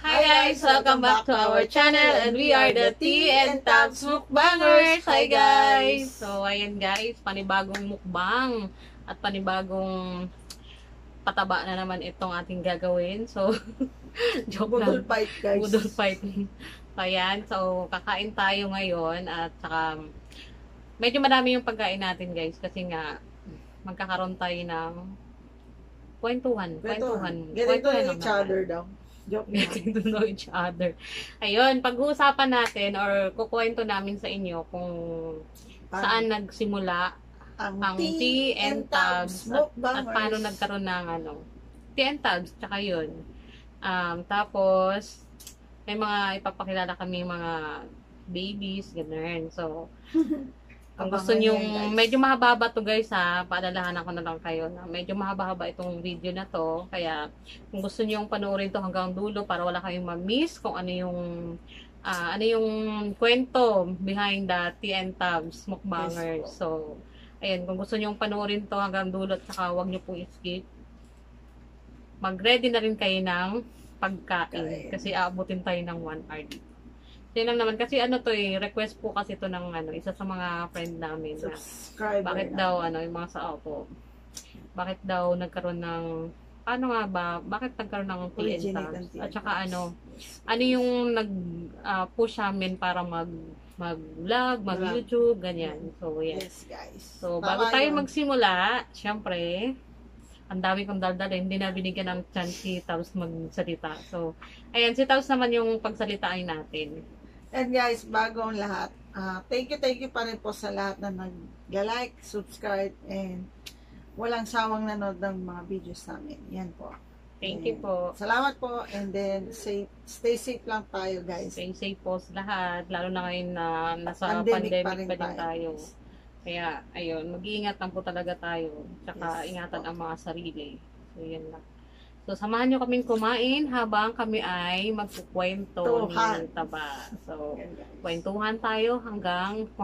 Hi guys! Welcome back to our channel and we are the Tea and Tabs Mukbangers! Hi guys! So ayan guys, panibagong mukbang at panibagong pataba na naman itong ating gagawin. So, joke Budol lang. fight guys. Budol fight. So ayan, so kakain tayo ngayon at saka medyo madami yung pagkain natin guys kasi nga magkakaroon tayo ng kwentuhan. Getting to know each other daw. Joke Getting to know each other. Ayun, pag-uusapan natin or kukwento namin sa inyo kung saan nagsimula ang Tea and Tabs at paano nagkaroon ng Tea and Tabs, tsaka yun. Tapos, may mga ipapakilala kami mga babies, ganun. So, kung gusto nyo, medyo mahaba to guys ha, paalalahanan ko na lang kayo na medyo mahaba itong video na to. Kaya, kung gusto nyo panoorin to hanggang dulo para wala kayong mag-miss kung ano yung kwento behind the Tea and Tabs Mukbangers. So, ayan, kung gusto nyo panoorin to hanggang dulo at saka huwag nyo pong skip, mag-ready na rin kayo ng pagkain. Kasi aabutin tayo ng 1 hour dito. Yan lang naman. Kasi request po kasi ito ng isa sa mga friend namin na bakit daw, yung mga sa bakit daw nagkaroon ng, paano nga ba, bakit nagkaroon ng Tea and Tabs? At saka ano yung nag-push namin para mag-vlog, mag-YouTube, ganyan. So, yan. Yes, guys. So, bago tayo magsimula, syempre, ang dami kong daldal, hindi na binigyan ng chance si Tabs magsalita. So, ayan, si Tabs naman yung pagsalitain natin. And guys, bago ang lahat, thank you pa rin po sa lahat na nag-like, subscribe, and walang sawang nanood ng mga videos namin. Yan po. Thank you po. Salamat po, and then stay safe lang tayo guys. Stay safe po sa lahat, lalo na ngayon na nasa pandemic pa din tayo. Kaya, ayun, mag-iingat lang po talaga tayo. Tsaka, ingatan ang mga sarili. So, yan lang. So, samahan nyo kaming kumain habang kami ay magkukwento ng taba. So, kwentuhan tayo kung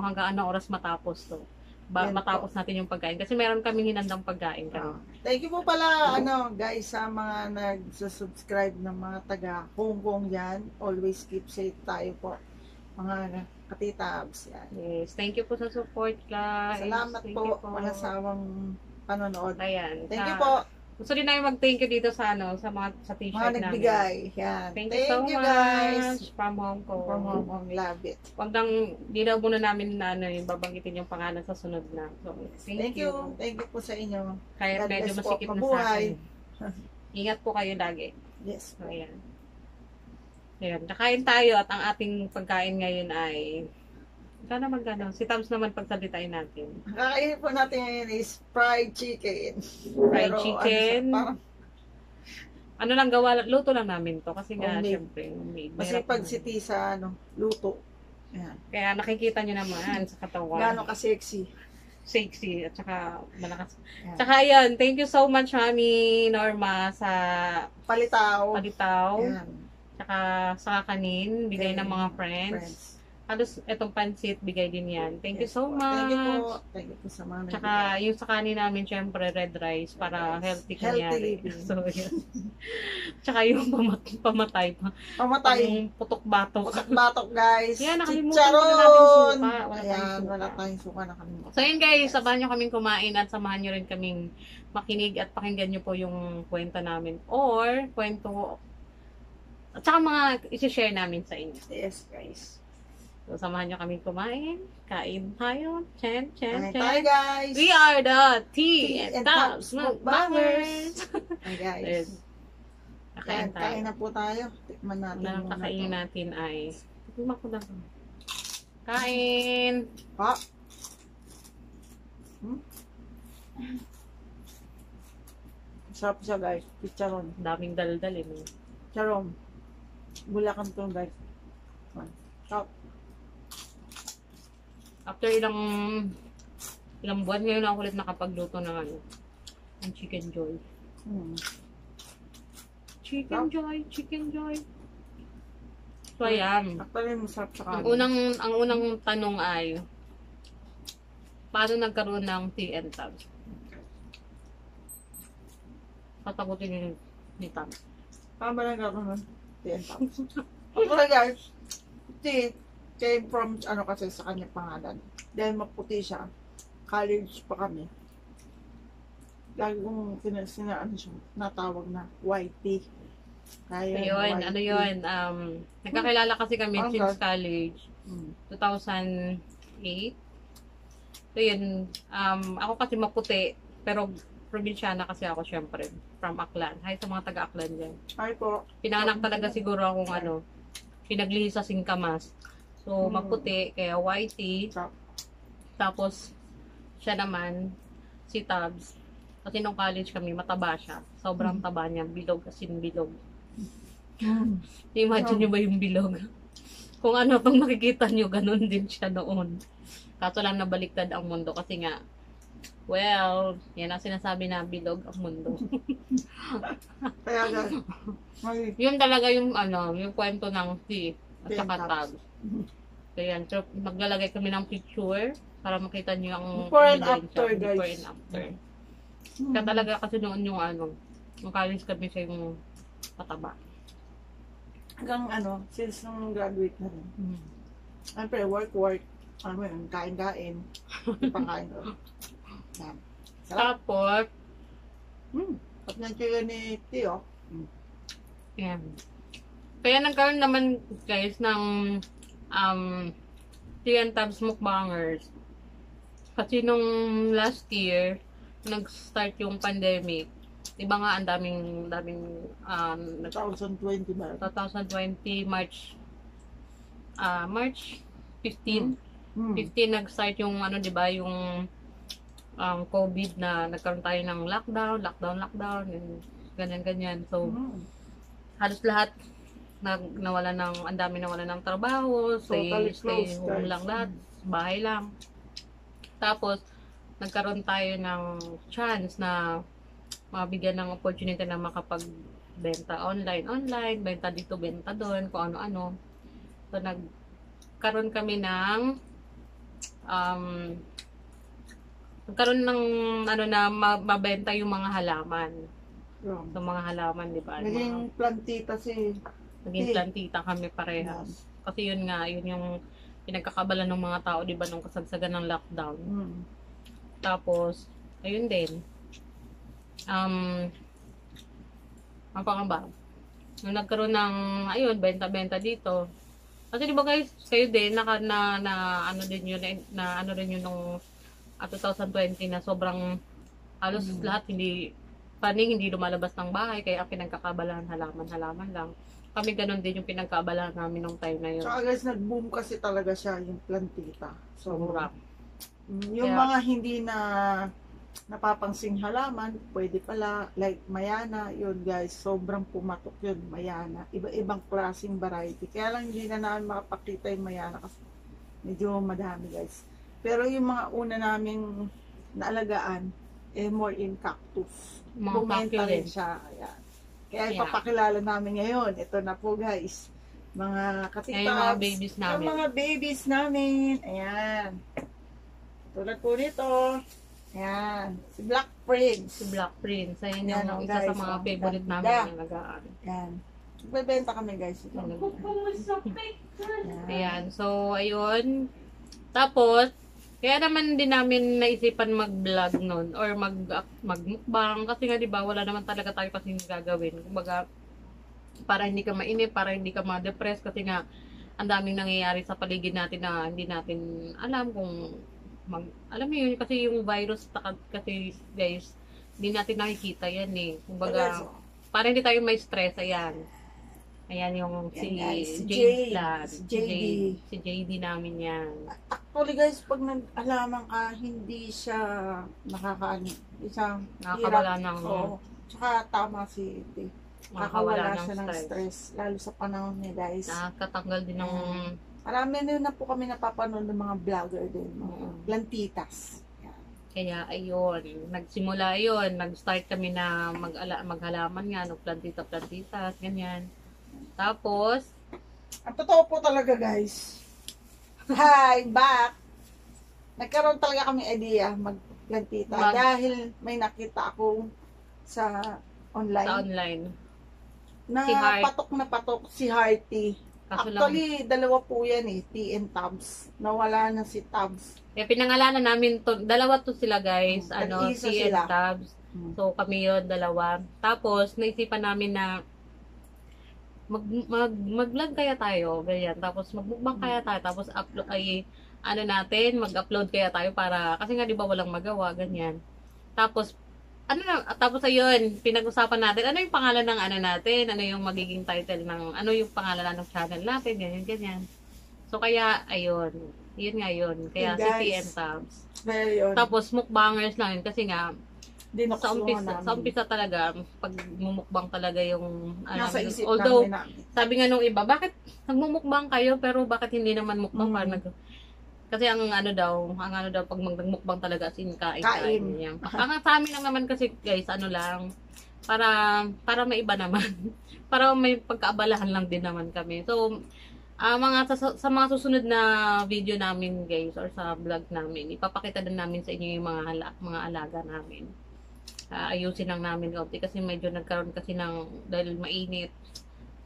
hanggang anong oras matapos to. Matapos natin yung pagkain. Kasi meron kaming hinandang pagkain kami. Thank you po pala, guys, sa mga nag-subscribe ng mga taga Hong Kong yan. Always keep safe tayo po. Mga katitabs yan. Yes, thank you po sa support guys. Salamat po. Walang sawang panonood. Ayan. Thank you po. Gusto din namin mag-thank you dito sa sa t-shirt namin. Mga nagbigay. Yan. Thank you so much guys. From Hong Kong. From Hong Kong. Love it. Wag lang, di daw muna namin na babanggitin yung pangalan sa sunod na. So, thank you. Thank you po sa inyo. Kaya medyo masikip na sa akin. Ingat po kayo lagi. Yes. So, ayan. Ayan. Nakain tayo at ang ating pagkain ngayon ay sana si Tabs naman pagsalitain natin. Kakainin po natin ngayon is fried chicken. Fried chicken. Ano lang gawa, luto lang namin to. Kasi nga, syempre, kasi pag si Tisa, luto. Ayan. Kaya nakikita nyo naman sa katawan. Gano'n ka-sexy. Sexy at saka malakas. Ayan. Tsaka yun, thank you so much, Mami Norma, sa palitaw. Ayan. Tsaka sa kakanin, bigay ng mga friends. Halos itong pansit, bigay din yan. Thank you so much. Thank you po. Thank you po sa mga tsaka yung sa kanin namin, syempre, red rice para healthy kanyari. So, yun. Tsaka yung pamatay. Yung putok-batok. Putok-batok, guys. Yan, nakalimutan na natin suka. Wala tayong suka, nakalimutan. So, yun guys, sabahan nyo kaming kumain at samahan nyo rin kaming makinig at pakinggan nyo po yung kwento namin. Or, kwento at saka mga isi-share namin sa inyo. Yes, guys. So, samahan nyo kami kumain. Kain tayo. Chen. Hi, guys. We are the Tea and Tabs Mukbangers. Hi, guys. Kain na po tayo. Tikman natin. Ang kakainin natin ay tikman ko lang. Kain. Pa. Sarap siya, guys. Chicharon. Daming daldal eh. Chicharon. Bulacan to, guys. Sarap. After ilang buwan ngayon ako ulit nakapagluto ng chicken joy. Chicken joy. So ayan. Actually, masarap sa kanin. Ang unang tanong ay paano nagkaroon ng Tea and Tabs? Sasagutin ni Tabs. Tama lang ako nun. 10 pounds. Okay guys, tea came from, kasi sa kanya pangalan. Dahil maputi siya. College pa kami. Lagi kong natawag na white tea. Kaya Ayun, white ano tea. yun, nagkakilala kasi kami Ang since gas. college, 2008. So yun, ako kasi maputi, pero probinsyana kasi ako syempre, from Aklan. Hi sa mga taga-Aklan dyan. Ay po. Pinanganak talaga siguro akong pinaglihi sa Singkamas. So, maputi, kaya whitey. Tapos, siya naman, si Tabs. Kasi nung college kami, mataba siya. Sobrang taba niya, bilog, as in bilog. Imagine nyo ba yung bilog? Kung ano pang makikita nyo, ganun din siya noon. Kaso lang nabaliktad ang mundo kasi nga, well, yan ang sinasabi na bilog ang mundo. Kaya guys, Yun talaga yung yung kwento ng si at Ten saka Tabs. Tabs. So yan, so maglalagay kami ng picture para makita nyo yung Before and ebidensya, after, guys. before and after. Kaya talaga kasi noon yung yung college kami siya yung pataba. hanggang since nung graduate na rin. Siyempre, work. Kain-kain. Pangkain ko. Yan. Sarap. Tapos, At nandiyan ni Tio. yan. Kaya nagkaroon naman guys ng Tea Tabs Mukbangers. Kasi nung last year, nag-start yung pandemic. Diba nga, ang daming 2020 ba? 2020 March 15 Hmm. 15 nag-start yung diba, yung COVID na nagkaroon tayo ng lockdown, and ganyan. So, halos lahat nawala ng, ang dami nawala ng trabaho, Totally stay closed, home guys. lang lahat, bahay lang. Tapos, nagkaroon tayo ng chance na mabigyan ng opportunity na makapagbenta online, benta dito, benta doon, kung ano-ano. So, nagkaroon kami ng nagkaroon ng na mabenta yung mga halaman. So, mga halaman, di ba? Naging plantita si Naging plantita kami parehas. Kasi yun nga, yun yung pinagkakabalan ng mga tao, di ba, nung kasagsagan ng lockdown. Tapos, ayun din. Ano pa nga ba? Nung nagkaroon ng, benta-benta dito. Kasi di ba guys, kayo din, ano din yun nung 2020 na sobrang halos lahat hindi lumalabas ng bahay, kaya ang pinagkakabalahan halaman lang. Kami ganun din yung pinagkabalahan namin nung time na yun. Saka guys, nag-boom kasi talaga siya yung plantita. So, Mura. Yung mga hindi na napapangsing halaman, pwede pala, like mayana, yun guys, sobrang pumatok yun, mayana. Iba-ibang klaseng variety. Kaya lang hindi na namin makapakita yung mayana kasi medyo madami guys. Pero yung mga una naming naalagaan, more in cactus. Bumenta rin siya. Ayan. Kaya ipapakilala namin ngayon. Ito na po guys. Mga katitabs. Yung mga babies namin. Yung mga babies namin. Ayan. Tulad po nito. Ayan. Si Black Prince. Si Black Prince. Ayun Ayan, yung isa guys, sa mga favorite namin na alagaan. Ayan. Magbebenta kami guys. Ayan. So, ayun. Tapos, kaya naman din namin naisipan mag-vlog nun or magmukbang kasi nga 'di ba wala naman talaga tayo kasi gagawin. Kumbaga para hindi ka mainip, para hindi ka ma-depress kasi nga ang daming nangyayari sa paligid natin na hindi natin alam kung alam mo yun kasi yung virus kasi guys, hindi natin nakikita yan eh. Kumbaga para hindi tayo may stress, ayan. Ayan yung si JD namin yan. Actually guys, pag nag-alaman ka, hindi siya nakakawala ng tsaka tama si Ate. Nakakawala siya ng stress. Lalo sa panahon niya guys. Nakakatanggal din ng marami na po kami napapanood ng mga vlogger din. Mga plantitas. Kaya ayun, nagsimula ayun, nag-start kami na maghalaman nga, plantitas, ganyan. Tapos, ang totoo po talaga guys. Hi, back! Nagkaroon talaga kami idea magplantita dahil may nakita ako sa online. na Si Heart. patok na patok si Hearty. Kaso lang, Actually, dalawa po yan eh, T and Tabs. Nawala na si Tabs. pinangalanan namin to, dalawa to sila guys, Tag-isa si and sila. Tabs. So kami yun, dalawa. Tapos, naisipan namin na mag-vlog kaya tayo, ganyan. Tapos magmukbang kaya tayo, tapos upload mag-upload kaya tayo para kasi nga 'di ba walang magawa, ganyan. Tapos tapos ayun, pinag-usapan natin ano yung pangalan ng natin, ano yung magiging title ng ano yung pangalan ng channel natin, ganyan ganyan. So kaya ayun, yun nga yun. Kaya Hey, si guys. TN Tabs. Kaya yun, Tapos mukbangers lang yun kasi nga sa dinuksuhan umpisa talaga, pag mumukbang talaga yung Nasa namin. isip Although, namin. sabi nga nung iba, bakit nagmumukbang kayo pero bakit hindi naman mukbang? Kasi ang ano daw, pag magmukbang talaga as in kain. Yan. Ang sa amin lang naman kasi guys, ano lang, para may iba naman. Para may pagkaabalahan lang din naman kami. So, sa mga susunod na video namin guys or sa vlog namin, ipapakita din namin sa inyo yung mga alaga namin. Ayusin lang namin kaunti kasi medyo nagkaroon kasi dahil mainit.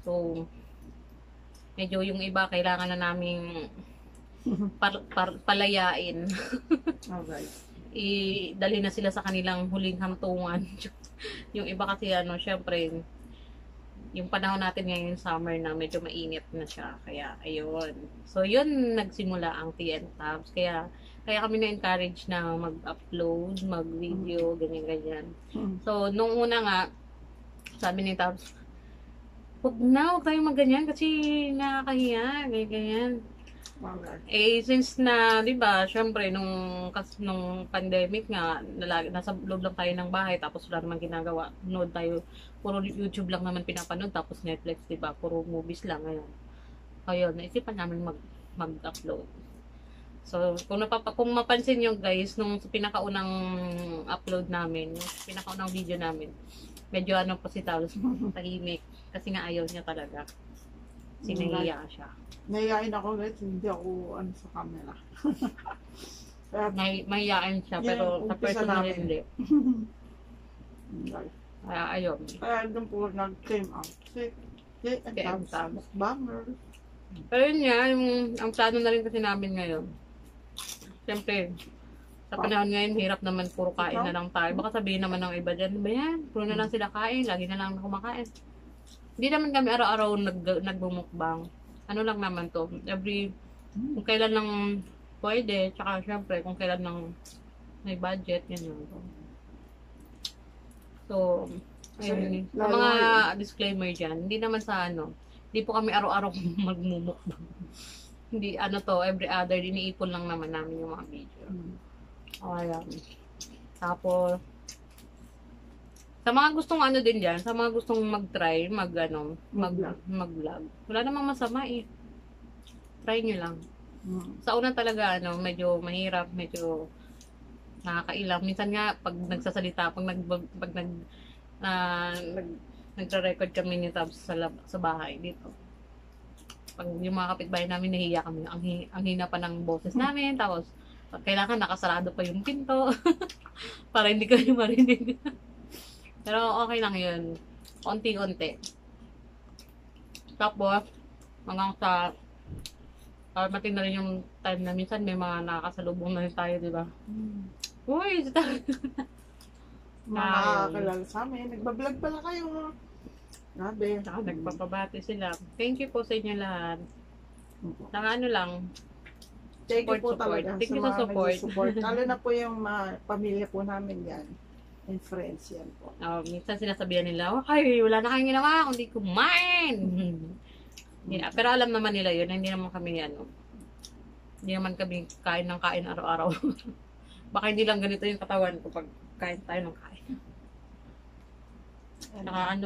So, medyo yung iba kailangan na naming palayain. Alright. Idalhin na sila sa kanilang huling hantungan. Yung iba kasi syempre, yung panahon natin ngayon summer na medyo mainit na siya. Kaya, ayun. So, yun nagsimula ang TN Tabs. Kaya kami na-encourage na mag-upload, mag-video, ganyan-ganyan. So, nung una nga, sabi ni Tabs, huwag tayong mag-ganyan kasi nakakahiya, ganyan-ganyan. Since na, di ba, syempre, nung pandemic nga, nasa loob lang tayo ng bahay, tapos wala naman ginagawa. Nood tayo, puro YouTube lang naman pinapanood, tapos Netflix, di ba, puro movies lang ngayon. Ayun, naisipan namin mag-upload. So, kung mapansin nyo guys, nung pinakaunang upload namin, pinakaunang video namin, medyo pa si Talos, tahimik. Kasi nga ayaw niya talaga. Sinahiya siya. Nahiyain ako guys, hindi ako sa camera. Mahiyain siya, pero sa personal hindi. Kaya ayun. Kaya doon po nag-came out. Bummer. Pero yun nga, ang plano na rin kasi namin ngayon. Siyempre, sa panahon ngayon, hirap naman puro kain na lang tayo. Baka sabihin naman ng iba dyan, ba yan? Puro na lang sila kain, lagi na lang kumakain. Hindi naman kami araw-araw nagbumukbang. Ano lang naman to, kung kailan lang pwede, tsaka syempre, kung kailan lang may budget, yan yun. So, ayun. Sa mga disclaimer dyan, hindi naman hindi po kami araw-araw magmumukbang. Hindi, every other, iniipon lang naman namin yung mga video. Ayan. Tapos, sa mga gustong din dyan, sa mga gustong mag-try, mag-vlog. Wala namang masama eh. Try nyo lang. Sa una talaga, medyo mahirap, medyo nakakailang. Minsan nga, pag nagsasalita, pag nagre-record kami ni Tabs sa bahay dito. Pag yung mga kapitbahay namin, nahiya kami. Ang hina pa ng boses namin. Tapos, kailangan nakasarado pa yung pinto. Para hindi kayo marinig. Pero okay lang yun. Konti-konti. Tapos, hanggang sa mating na rin yung time na minsan may mga nakakasalubong na rin tayo, di ba? Uy! Mga nakakilala sa amin. Nagbablog pala kayo. Grabe. Saka nagpapabati sila. Thank you po sa inyo lahat. Saka lang. Thank you po talaga Thank you sa sa mga support. Lalo na po yung mga pamilya po namin yan. And friends yan po. Minsan sinasabihan nila, ay, wala na kayong ginawa, kundi kumain. Pero alam naman nila yun, hindi naman kami hindi naman kami kain ng kain araw-araw. Baka hindi lang ganito yung katawan ko pag kain tayo ng kain. Saka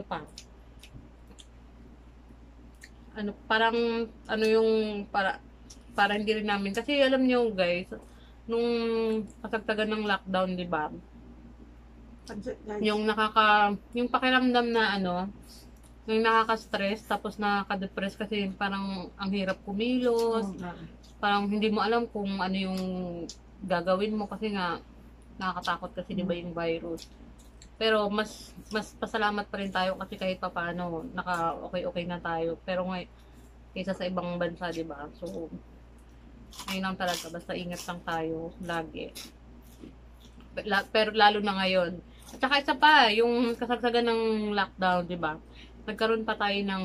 para hindi rin namin, kasi alam nyo guys, nung kasagtagan ng lockdown, di ba? Yung pakiramdam na yung nakaka-stress, tapos nakaka-depress kasi parang ang hirap kumilos, parang hindi mo alam kung ano yung gagawin mo kasi nga nakakatakot kasi di ba yung virus. Pero mas pasalamat pa rin tayo kasi kahit pa paano naka okay na tayo. Pero ngayon kaysa sa ibang bansa, 'di ba? So ayun lang talaga, basta ingat lang tayo lagi. Pero lalo na ngayon. At saka isa pa, yung kasagsagan ng lockdown, 'di ba? Nagkaroon pa tayo ng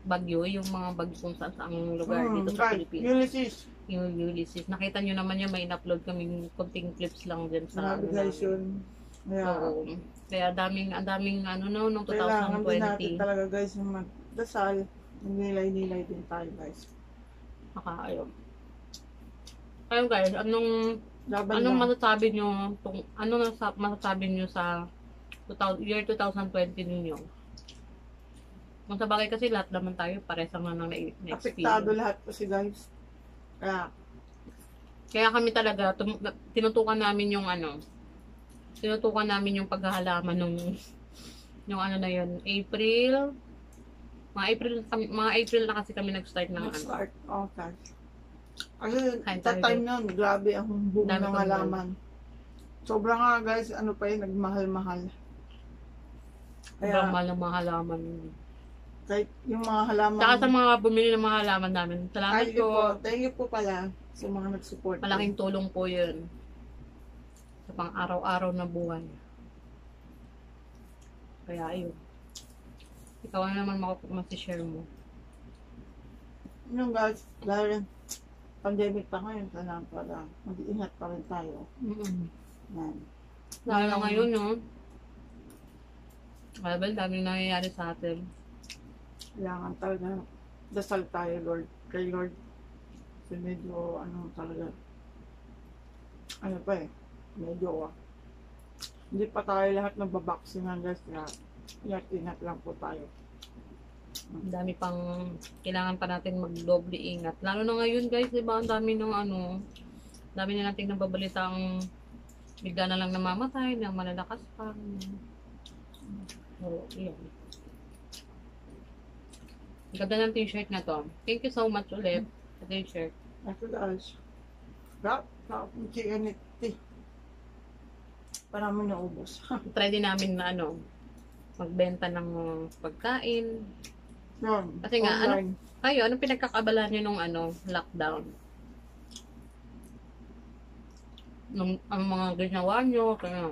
bagyo, yung mga bagyo kung saan saang lugar dito sa Pilipinas. Ulysses. Yung Ulysses. Nakita nyo naman yun, may in-upload kaming konting clips lang dyan sa Grabe guys yun. Yeah. Oo. Kaya ang daming ano no, nung Kailangan din natin 2020. talaga guys yung magdasal. Nilay-nilay din tayo guys. Ayun. Ayun guys, Laban anong lang. masasabi nyo, masasabi nyo sa year 2020 ninyo? Kung sa bagay kasi lahat naman tayo, pares lang na Apektado experience. lahat kasi guys. Kaya kami talaga, tinutukan namin yung paghahalaman yung ano na yun, mga April na kasi kami nag-start ng Start. Okay. Kasi Kain sa tayo time nun, grabe ang boom Dami ng pang halaman. Sobra nga guys, ano pa yun, nagmahal-mahal. sobrang Kaya mahal ng mga halaman. kahit yung mga halaman. Tsaka sa mga bumili ng mga halaman namin, salamat Thank you po. po. Thank you po pala sa mga nag-support. Malaking tulong po yun sa pang araw-araw na buhay. Kaya ayun. Ikaw na naman masishare mo. Yung guys, dahil pandemic pa ngayon, kailangan pala mag-iingat pa rin tayo. Yan. Lalo na ngayon, no? Well, daming nangyayari sa atin. Kailangan talaga dasal tayo, Lord. Kay Lord. Kasi medyo, talaga, pa eh, medyo, hindi pa tayo lahat nababaksingan guys, kaya ingat lang po tayo. Ang dami pang kailangan pa natin magdoble ingat. Lalo na ngayon guys, di ba? Ang dami ng dami na nating nababalitang bigla na lang namamatay, na malalakas pa. So, yun. Ang ganda ng t-shirt na to. Thank you so much ulit sa t-shirt. Ito guys, kung chicken ito, parang naubos. Try din namin na magbenta ng pagkain. Yun, Kasi nga, online. Anong pinagkakabalan nyo nung lockdown? Ang mga ginawa nyo, kaya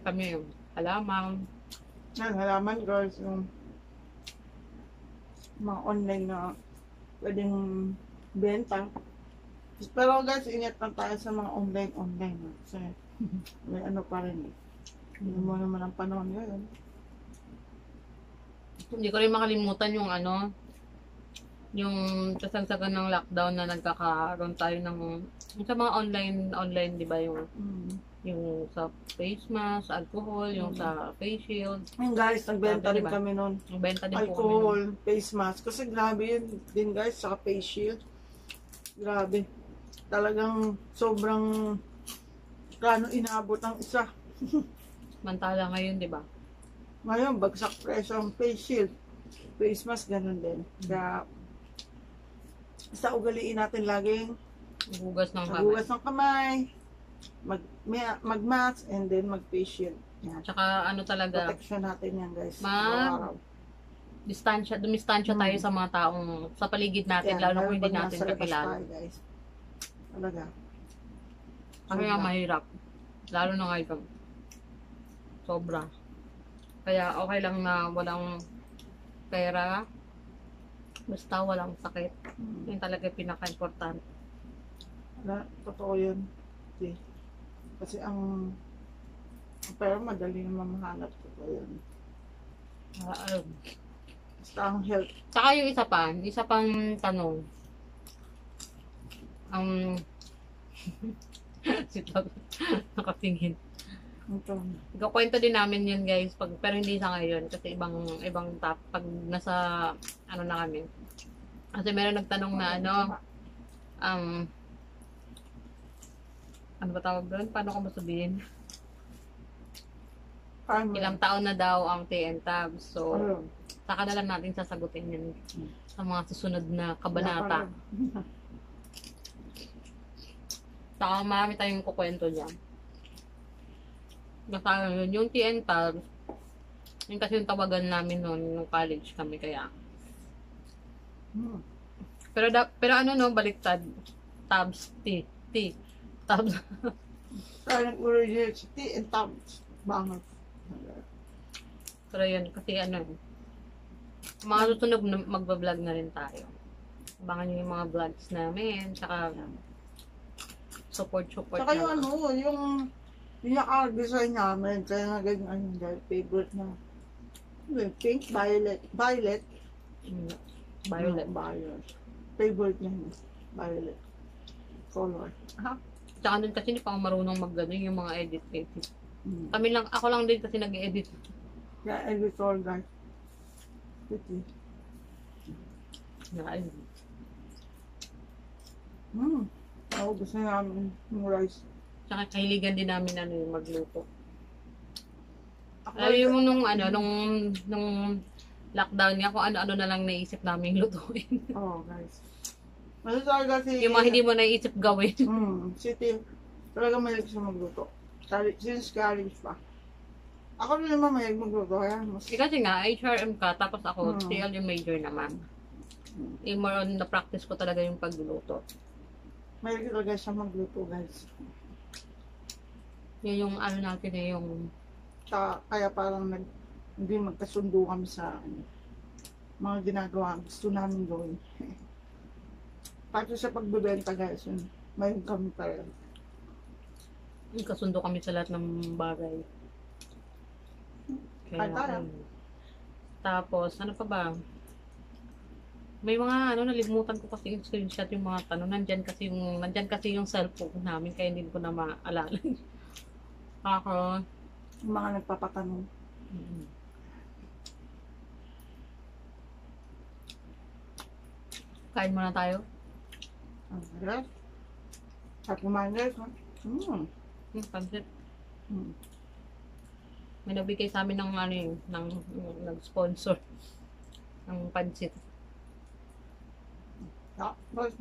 kami halaman. Yan, halaman guys, yung mga online na pwedeng benta. Pero guys, ingat lang tayo sa mga online. Kasi may pa rin eh. Hindi mo naman ang panahon ngayon. Hindi ko rin makalimutan yung kasagsagan ng lockdown na nagkakaroon tayo ng sa mga online, di ba, yung sa face mask, alcohol, yung sa face shield. Yung guys, nagbenta Grabe, rin diba? kami nun. Nagbenta din po kami Alcohol, face mask. Kasi grabe yun din guys, saka face shield. Grabe. Talagang sobrang kano inabot ang isa. Mantala ngayon, di ba? Ngayon, bagsak presyo ang face shield. Face mask, ganun din. Kaya, sa ugaliin natin laging Hugas ng kamay. maghugas ng kamay, mag-mask, and then mag-face shield. Yan. Tsaka talaga, Protection natin yan guys. Ma- Araw-araw. dumistansya tayo sa mga taong sa paligid natin, Yan, lalo kung lalo hindi pag natin nasa labas kakilala. tayo, guys. Talaga. Kasi nga mahirap. Lalo na ngayon. Sobra. Kaya okay lang na walang pera. Basta walang sakit. Yun talaga yung pinaka-important. Totoo yun. Kasi ang pera madali naman mahanap. Totoo yun. Basta ang health. Saka yung isa pang tanong. Si Todd, nakatingin. Ito. Ikakwento din namin yun guys, pero hindi sa ngayon kasi ibang top pag nasa na kami. Kasi meron nagtanong na ano ba tawag doon? Paano ko masabihin? Ilang taon na daw ang TN Tabs. So, saka na lang natin sasagutin yun sa mga susunod na kabanata. Saka marami tayong kukwento dyan. Basta yun, yung TN Tabs, yun kasi yung tawagan namin noon, nung college kami, kaya. Hmm. Pero ano no, baliktad. Tabs, Tabs. Kaya nag-university and towns. Bangat. Pero yun, kasi ano, mga susunod na magbablog na rin tayo. Abangan nyo yung mga vlogs namin, tsaka support Saka yung naman. ano, yung naka-design namin, kaya nga ganyan ano dahil favorite na. Yung pink, violet. Violet. Violet. Favorite niya yun. Violet. Color. Tsaka dun kasi hindi pa ako marunong mag yung mga edit. Mm. Ako lang din kasi nag-edit. Kaya editor guys. Pretty. Ako gusto namin yung rice. Tsaka kahiligan din namin ano yung magluto. Ako, Alam mo nung lockdown nga, kung ano-ano na lang naisip namin lutuin. guys. Kasi talaga si... Yung mga hindi mo naisip gawin. Si Tim, talaga mahilig siya magluto. Since college pa. Ako rin naman mahilig magluto. Kaya mas... Kasi nga, HRM ka, tapos ako, Hmm. TL yung major naman. More on the practice ko talaga yung pagluluto. Mahilig talaga siya magluto guys. Yun yung ano natin yung... Kaya parang hindi magkasundo kami sa mga ginagawa gusto namin gawin. Pati sa pagbebenta guys, yun, may kami talaga. Kasundo kami sa lahat ng bagay. Kaya, Tayo. tapos, ano pa ba? May mga nalimutan ko kasi yung screenshot yung mga tanong. Nandyan kasi yung cellphone namin, kaya hindi ko na maalala. Ako. Yung mga nagpapatanong. Kain muna tayo. Yes. At kumain guys. Pansit. Mm. May nabigay sa amin ng nag-sponsor ng pansit. Guys.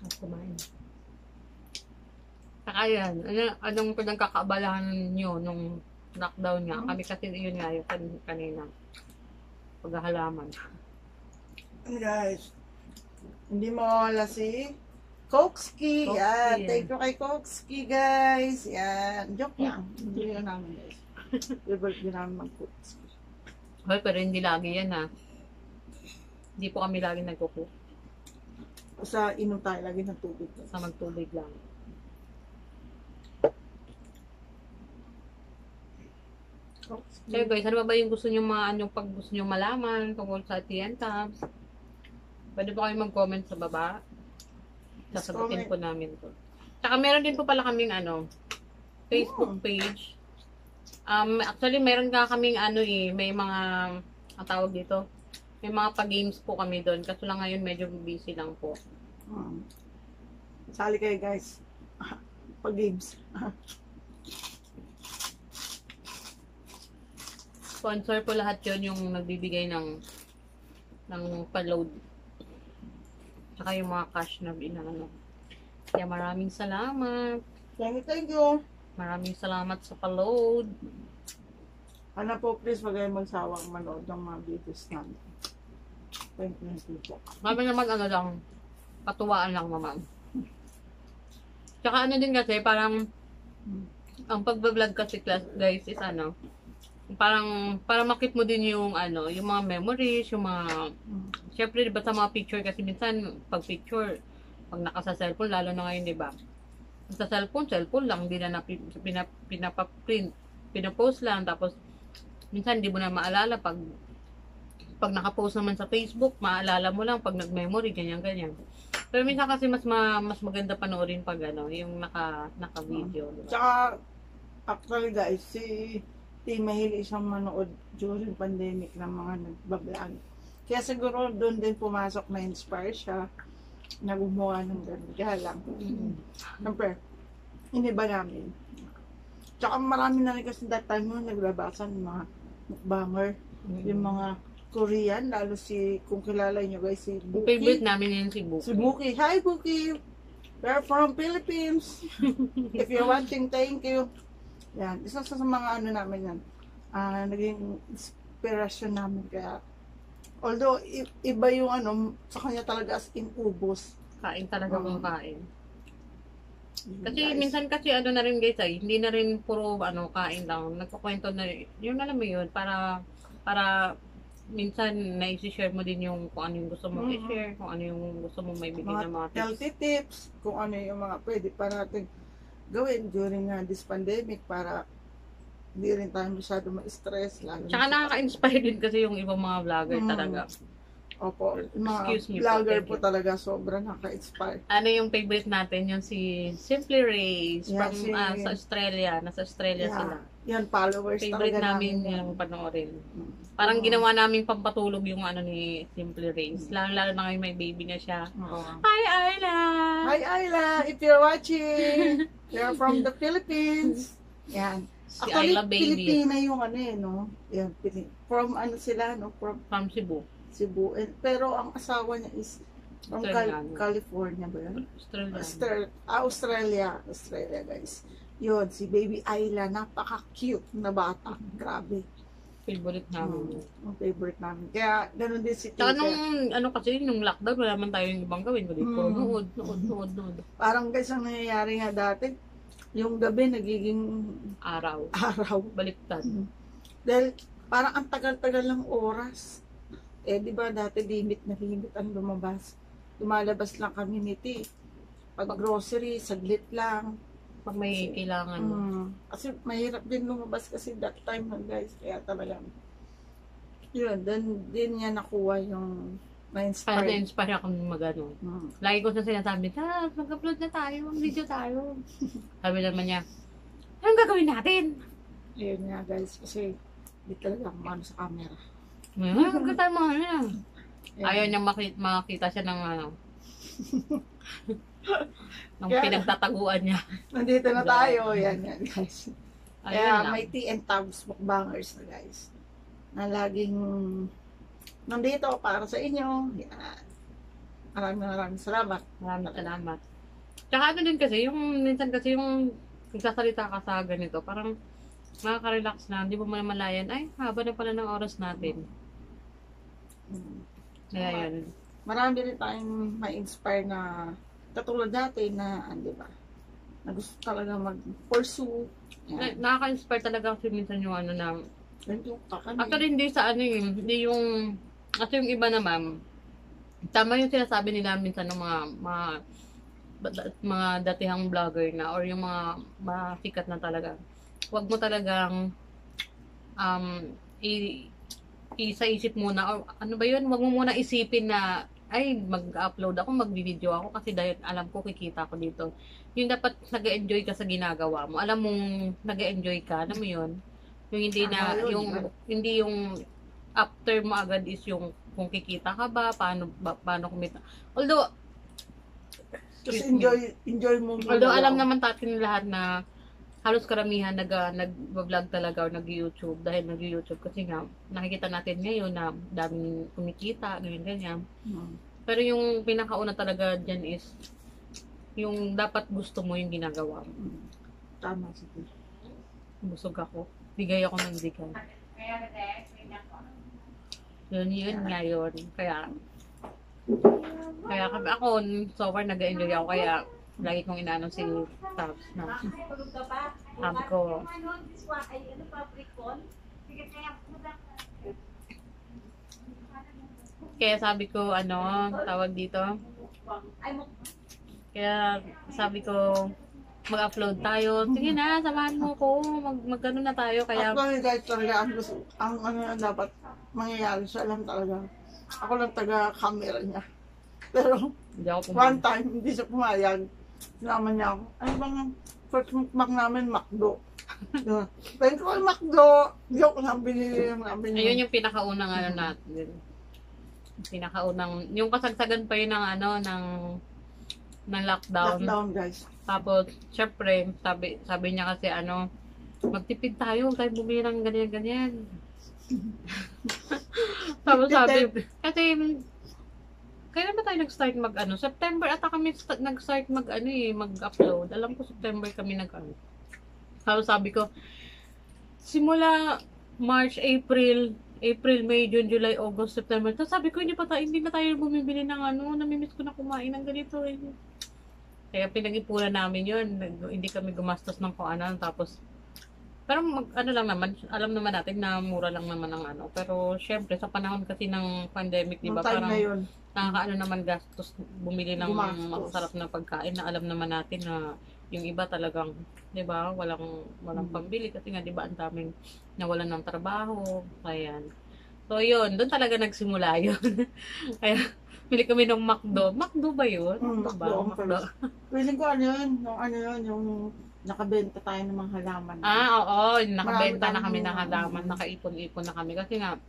At kumain. Saka yan, anong pinagkakaabalahan nyo nung lockdown nga? Kami kasi yun nga yung kanina. Paghahalaman. Guys, hindi mawala si Kokski. Kokski. Yan. Thank you kay Kokski, guys. Yan. Joke lang. Hindi yan namin, guys. Favorite din namin mag-Kokski. Hoy, pero hindi lagi yan ha. Hindi po kami lagi nagkukook. Sa inom tayo lagi ng tubig. Guys. Sa magtubig lang. Kokski. So guys, ano ba yung gusto nyo pag gusto nyo malaman tungkol sa TN Tabs? Pwede po kayo mag-comment sa baba. Sasagutin po namin to. Tsaka meron din po pala kaming Facebook page. Actually meron nga kaming may mga ang tawag dito. May mga pa-games po kami doon. Kaso lang ngayon medyo busy lang po. Sali kayo guys. Pag-games. Sponsor po lahat yun yung nagbibigay ng pa-load. Tsaka yung mga cash na binano. Kaya maraming salamat. Thank you. Maraming salamat sa pa-load. Ano po, please, wag kayong magsawang manood ng mga videos namin. Thank you po. Kami naman lang, patuwaan lang naman. Tsaka din kasi, parang, ang pagbablog kasi guys is parang, para makip mo din yung yung mga memories, yung mga, syempre diba sa mga picture kasi minsan, pag picture, pag naka sa cellphone, lalo na ngayon diba, sa cellphone lang, hindi na pinapaprint, pinapost lang, tapos, minsan hindi mo na maalala pag nakapost naman sa Facebook, maalala mo lang pag nag-memory, ganyan. Pero minsan kasi mas maganda panoorin pag yung naka-video. Diba? Tsaka, actually guys, si Tim mahilig siyang manood during pandemic ng mga nagbablog. Kaya siguro doon din pumasok na inspire siya na gumawa ng ganun. Kaya lang. Siyempre, iniba namin. Tsaka marami na rin kasi that time yung naglabasan ng mga mukbanger. Yung mga Korean, lalo kung kilala nyo guys, si Yung favorite Buki. namin yun si Si Buki. Buki. Hi, Buki! We're from Philippines. If you're watching, thank you. Yan. Isa sa mga ano namin yan. Naging inspiration namin. Kaya, although, iba yung ano, sa kanya talaga as in ubos. Kain talaga kung kain. Kasi Guys. minsan kasi ano na rin guys ay, hindi na rin puro ano kain lang. Nagkukwento na rin. Yun alam mo yun, para minsan na-share mo din yung kung ano yung gusto mong i-share, kung ano yung gusto mong maibigay ng mga tips. Healthy tips, kung ano yung mga pwede pa natin gawin during this pandemic para hindi rin tayo masyado ma-stress. Tsaka nakaka-inspire din kasi yung ibang mga vlogger talaga. Opo, yung mga Excuse me po, vlogger thank po you. talaga sobrang nakaka-inspire. Ano yung favorite natin? Yung si Simply Rays Yeah, from sa Australia. Nasa Australia sila. Yan, followers Favorite talaga namin yan. yung panoorin. Parang ginawa namin pampatulog yung ano ni Simply Rays. Lalo na ngayon may baby na siya. Oo. Hi, Ayla! Hi Ayla, if you're watching, you're from the Philippines. Yan. Si Actually, Ayla baby. Pilipina yung ano no? Yan, from ano sila, no? From From Cebu. Cebu. Pero ang asawa niya is from Australiano. California ba yun? Australia. Australia guys. Yun, si baby Ayla, napaka-cute na bata. Grabe. Favorite namin. Ang favorite namin. Kaya, ganun din si Tsaka Tita. nung, ano kasi, nung lockdown, wala man tayong ibang gawin. Kundi puro nood. Parang guys, ang nangyayari nga dati, yung gabi nagiging Araw. araw. Baliktad. Dahil parang ang tagal-tagal ng oras. Di ba dati limit ang lumabas. Lumalabas lang kami niti. Pag grocery, saglit lang. Pag may kailangan. Kasi mahirap din lumabas kasi that time lang guys. Kaya talagang yun, then din niya nakuha yung Kaya na-inspire. na-inspire ako mag-ano. Lagi ko na sinasabi, mag-upload na tayo, mag-video tayo. Sabi naman niya, anong gagawin natin? Ayun nga guys, kasi di talaga ako maano sa camera. Ang ganda mo na. Ayun. Ayaw niya makita siya ng ano. ng Kaya- pinagtataguan niya. Nandito na tayo. Yan guys. Ayun Kaya lang. may tea and tabs mukbangers na guys. Na laging nandito para sa inyo. Yan. Maraming salamat. Maraming salamat. Tsaka ano din kasi, yung minsan kasi yung nagsasalita ka sa ganito, parang makaka-relax na, hindi mo malayan, ay, haba na pala ng oras natin. Kaya yun. Marami rin tayong ma-inspire na katulad natin na, di ba, na gusto talaga mag-pursue. Yan. Nakaka-inspire talaga kasi minsan yung ano na, Ganito ka kami. actually hindi sa ano yun, hindi yung, at yung iba naman, tama yung sinasabi nila minsan ng mga datihang vlogger na or yung mga sikat na talaga. Huwag mo talagang sa isip muna or ano ba yun, huwag mo muna isipin na ay mag-upload ako, mag-video ako kasi dahil alam ko kikita ko dito. Yung dapat nag-enjoy ka sa ginagawa mo. Alam mong nag-enjoy ka, alam mo yun? Yung hindi na hindi yung after mo agad is yung kung kikita ka ba, paano kumita. Although Just enjoy mo. Although alam naman natin lahat na halos karamihan nag-vlog talaga o nag-YouTube dahil nag-YouTube kasi nga nakikita natin ngayon na daming kumikita, ganyan. Pero yung pinakauna talaga dyan is yung dapat gusto mo yung ginagawa mo. Tama sige. Busog ako. Bigay ako ng bigay. Yun nga yun. Kaya kami ako, so far nag-enjoy ako kaya lagi kong inaano si Tabs na sabi ko kaya sabi ko ano tawag dito kaya sabi ko mag-upload tayo sige na samahan mo ko mag-ano na tayo kaya Actually guys talaga ang ano na dapat mangyayari siya lang talaga. Ako lang taga-camera niya. Pero hindi ako one time hindi siya pumayag. Sinama niya ako. Ano bang first mukbang namin, McDo. Thank you, McDo. Joke lang, binili namin. ayun yung pinakaunang ano natin. Pinakaunang, yung kasagsagan pa yun ng ano, ng lockdown. Lockdown, guys. Tapos, syempre, sabi niya kasi ano, magtipid tayo, huwag tayo bumili ng ganyan-ganyan. Tapos sabi, kasi, kailan ba tayo nag-start mag-ano? September ata kami nag-start mag-ano mag-upload. Alam ko September kami nag-ano. Tapos sabi ko, simula March, April, May, June, July, August, September. Tapos sabi ko, hindi na tayo bumibili ng ano, namimiss ko na kumain ng ganito. Kaya pinag-ipunan namin yun. Hindi kami gumastos ng kung ano. Tapos, pero ano lang naman, alam naman natin na mura lang naman ang ano. Pero syempre, sa panahon kasi ng pandemic, di ba? Parang nakakaano naman gastos bumili ng masarap na pagkain na alam naman natin na yung iba talagang, di ba, walang pambili kasi nga, di ba, ang daming nawalan ng trabaho. Ayan. So, yun, doon talaga nagsimula yun. Kaya, pili kami ng McDo. McDo ba yun? McDo. Piling ko yung nakabenta tayo ng mga halaman. Oo, nakabenta na kami ng halaman, nakaipon-ipon na kami. Kasi nga,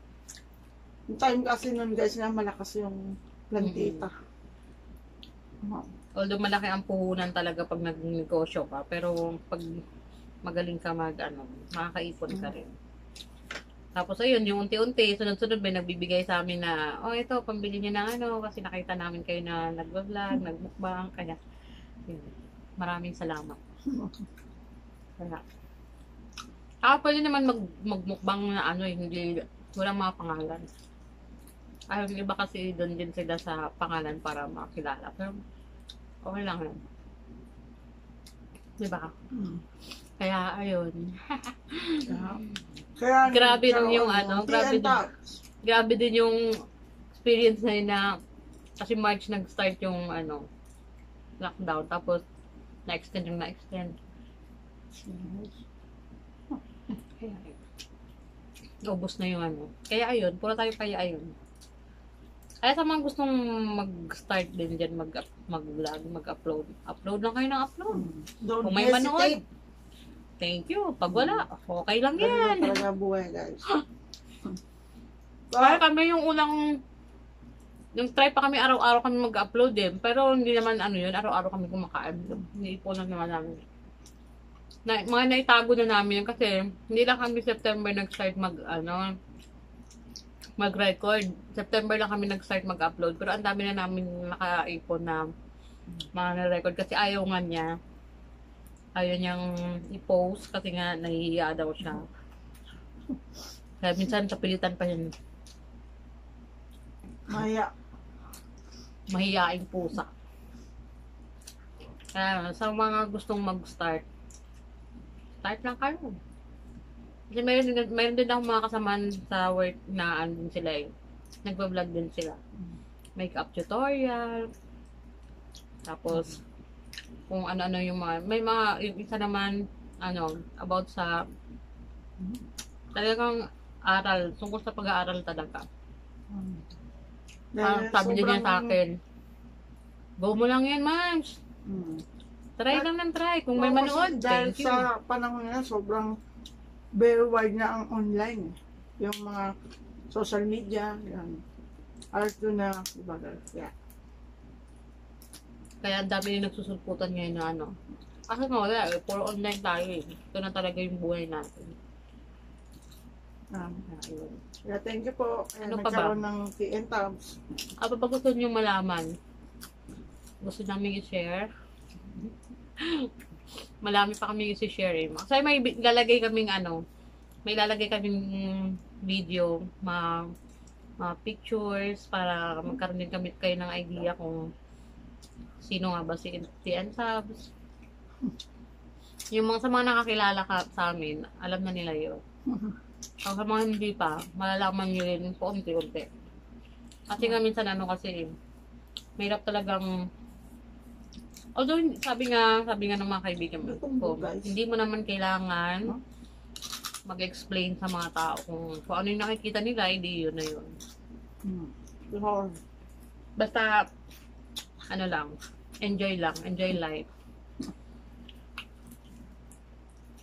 yung time kasi nun guys nga, malakas yung plantita. Although malaki ang puhunan talaga pag nag-negosyo ka, pero pag magaling ka makakaipon ka rin. Tapos ayun, yung unti-unti, sunod-sunod may nagbibigay sa amin na, ito, pambili niyo ng kasi nakita namin kayo na nag-vlog, nag-mukbang, kaya yun, maraming salamat. Kaya, pwede naman mag-mukbang na hindi, walang mga pangalan. Yung iba kasi doon din sila sa pangalan para makilala. Pero, okay lang yun. Diba? Kaya, ayun. Kaya, grabe din yung grabe din yung experience na yun na kasi March nag-start yung lockdown. Tapos, na-extend. Kaya, ubos na yung Kaya, ayun. Puro tayo kaya, ayun. Kaya sa mga gustong mag-start din dyan, mag-vlog, mag-upload. Upload lang kayo ng upload. Kung may manood, thank you. Pag wala, okay lang yan. Talaga buhay, guys. Kaya kami yung try pa kami araw-araw kami mag-upload din. Pero hindi naman yun, araw-araw kami kumakain. Iniipon lang naman namin. Mga naitago na namin kasi hindi lang kami September nag-start mag-record. September lang kami nag-start mag-upload. Pero ang dami na namin nakaipon na mga na-record kasi ayaw nga niya. Ayaw niyang i-post kasi nga nahihiya daw siya. Kaya minsan kapilitan pa yun. Mahiyaing pusa. Kaya sa mga gustong mag-start, start lang kayo. Kasi mayroon din ako mga kasamaan sa work na din sila nagpa-vlog din sila. Makeup tutorial. Tapos, kung ano-ano yung may yung isa naman, about sa talagang aral, tungkol sa pag-aaral talaga. Sabi niya sa akin, go mo lang yan, Mams. Try lang ng try. Kung may manood, dahil sa panahon na sobrang very wide na ang online. Yung mga social media, yan. Art na, diba guys? Yeah. Kaya ang dami rin nagsusulputan ngayon na Kasi wala puro online tayo Ito na talaga yung buhay natin. Yeah, thank you po. Nagkaroon ng tea and tabs. Pag gusto nyo malaman, gusto namin i-share. Malami pa kami i-share Kasi may lalagay kaming may lalagay kaming video, mga pictures para magkaroon din kami kayo ng idea kung sino nga ba si and Subs. Yung sa mga nakakilala sa amin, alam na nila yun. Sa mga hindi pa, malalaman nyo rin po unti-unti. Kasi nga minsan kasi mahirap talagang although sabi nga ng mga kaibigan ko, hindi mo naman kailangan mag-explain sa mga tao kung ano yung nakikita nila, hindi yun na yun. Basta enjoy life.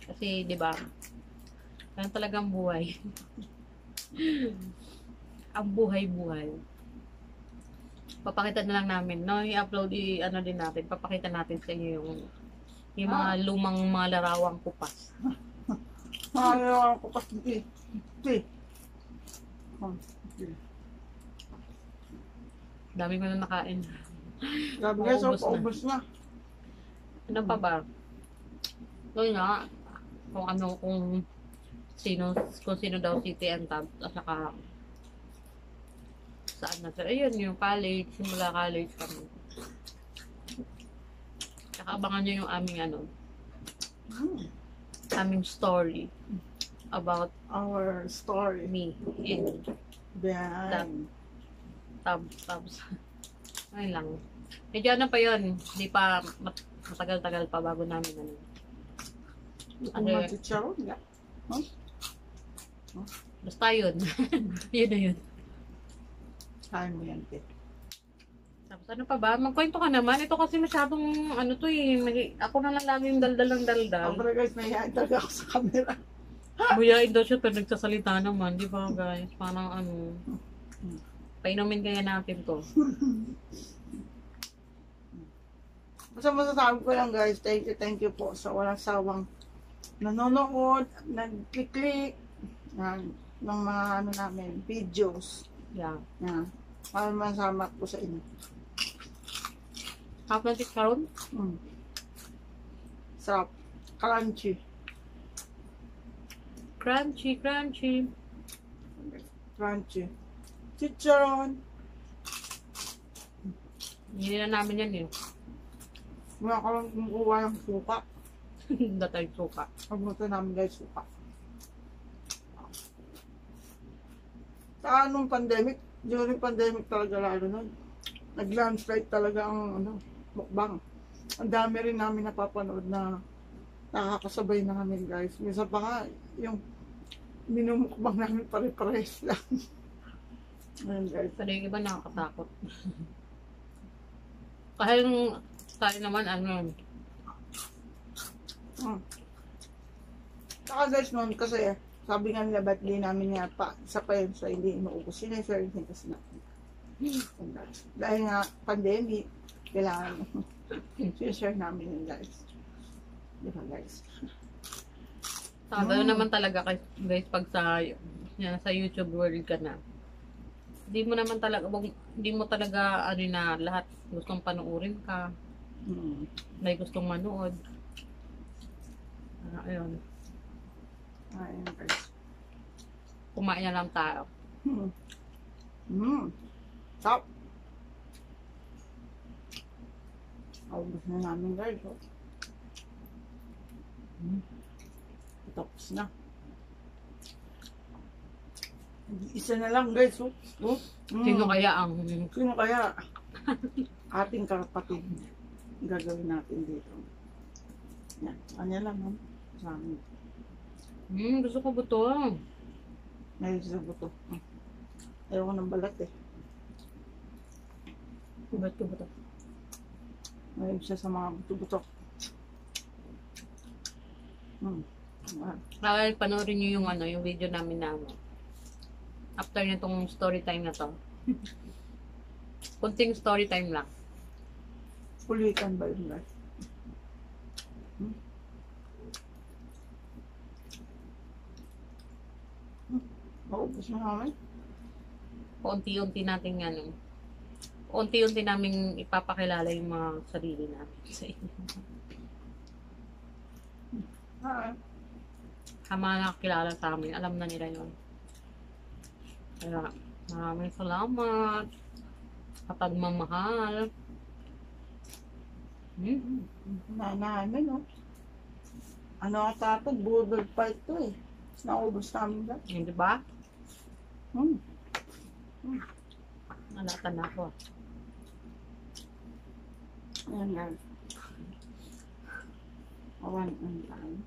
Kasi, di ba, yan talagang buhay. Ang buhay-buhay. Papakita na lang namin, i-upload, din natin, papakita natin sa inyo yung mga lumang mga larawang kupas. Larawang kupas, Oh, okay. Dami ko na nakain. Grabe guys, Maubos na. paubos na. Ano pa ba? Yun nga, kung sino daw si TN Tab, at saka saan na sila. Ayun, yung college, simula college kami. Saka abangan nyo yung aming aming story about Our story. me in Then, Tabs. Ayun lang. Medyo ano pa yun, hindi pa matagal-tagal pa bago namin kung maticharon nga. Basta yun. Yun na yun. Kaya mo yan, Pet. Tapos ano pa ba? Magkwento ka naman. Ito kasi masyadong ako na lang lagi yung daldal ng daldal. Ang guys, nahihain talaga ako sa camera. Buyain daw siya pero nagsasalita naman. Di ba guys? Parang painumin kaya natin to. Basta masasabi ko lang guys, thank you po sa walang sawang nanonood, nag-click ng mga namin, videos. Yeah. Yan. Maraming salamat po sa inyo. Half na karon? Sarap. Crunchy. Crunchy. Crunchy. Chicharon. Hindi na namin yan eh. Muna ko lang kumukuha ng suka. Datay suka. Pagmuto namin guys, suka. Sa anong pandemic, during pandemic talaga lalo nun, nag-landslide talaga ang mukbang. Ang dami rin namin napapanood na nakakasabay namin guys. Minsan pa nga, yung minumukbang namin pare-pares lang. Ayun guys. Pero yung iba nakakatakot. Kahit yung tayo naman Saka guys noon kasi sabi nga nila ba't di namin nga pa isa pa yun sa hindi inuubos. Sinishare din kasi natin. Dahil nga pandemic, kailangan sinishare namin yun guys. Di ba guys? Saka gano'n naman talaga guys pag sa YouTube world ka na. Hindi mo talaga na lahat gustong panuorin ka. May gustong manood. Ayun. Ayun guys. Kumain na lang tayo. Stop. Aubos na namin guys. Tapos na. Isa na lang guys. Sino kaya Sino kaya ating kapatid gagawin natin dito? Yan. Ano lang sa amin. Gusto ko buto. Ngayon sa buto. Ayaw ko ng balat eh. Ba't ko buto? Ngayon siya sa mga buto-buto. Panoorin nyo yung video namin na after nitong story time na to. Kunting story time lang. Kulitan ba yun guys? Maubos na namin. Unti-unti namin ipapakilala yung mga sarili namin sa inyo. Ang mga nakakilala sa amin, alam na nila yun. Kaya maraming salamat. Kapagmamahal. Namin, no? Ano ata ito? Budol pa ito eh. Naubos namin ba? Hindi ba? Hmm. Nalatan na ako. Ayan guys. Awan ang time.